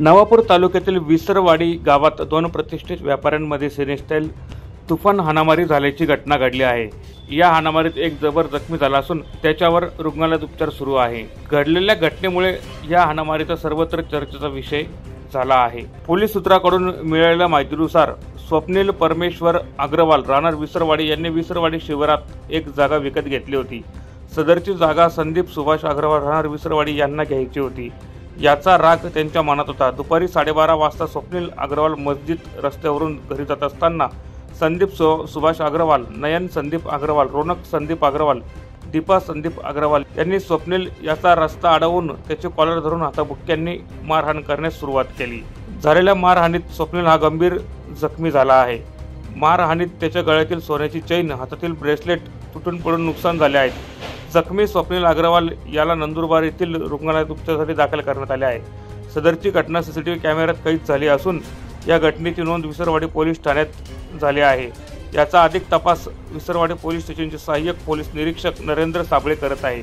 नवापूर तालुक्यातील विसरवाडी गावात दोन प्रतिष्ठित व्यापाऱ्यांमध्ये सिनेस्टाईल तुफान हाणामारी झाल्याची घटना घडली आहे। या हाणामारीत एक जबर जखमी झाला असून त्याच्यावर रुग्णालयात उपचार सुरू आहे। घडलेल्या घटनेमुळे या हाणामारीचा सर्वत्र चर्चेचा विषय झाला आहे। पोलीस सूत्रांकडून मिळालेल्या माहितीनुसार स्वप्नील परमेश्वर अग्रवाल राहणार विसरवाडी यांनी विसरवाडी शिवारात एक जागा विकत घेतली होती। सदरची जागा संदीप सुभाष अग्रवाल राहणार विसरवाडी यांना घ्यायची होती। याचा राग त्यांच्या मनात होता। दुपारी 12:30 वाजता स्वप्नील अग्रवाल मस्जिद रस्त्यावरून घरी जात असताना संदीप सुभाष अग्रवाल, नयन संदीप अग्रवाल, रोनक संदीप अग्रवाल, दीपा संदीप अग्रवाल यांनी स्वप्नील याचा रस्ता अडवून त्याचे कॉलर धरून हाताबुक्क्यांनी मारहाण करण्यास सुरुवात केली। झालेल्या मारहाणीत स्वप्नील हा गंभीर जखमी झाला आहे। मारहाणीत त्याच्या गळ्यातील सोन्याची चैन, हातातील ब्रेसलेट तुटून पडून नुकसान झाले आहे। जखमी स्वप्नील अग्रवाल याला नंदुरबार येथील रुग्णालयात उपचारासाठी दाखल करण्यात आले आहे। सदरची घटना सीसीटीव्ही कॅमेऱ्यात कैद झाली असून या घटनेची नोंद विसरवाडी पोलीस ठाण्यात झाली आहे। याचा अधिक तपास विसरवाडी पोलीस स्टेशनचे सहाय्यक पोलीस निरीक्षक नरेंद्र साबळे करत आहे।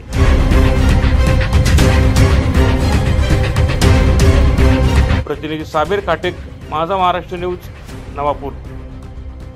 प्रतिनिधी साबीर काटेक, माझा महाराष्ट्र न्यूज, नवापूर।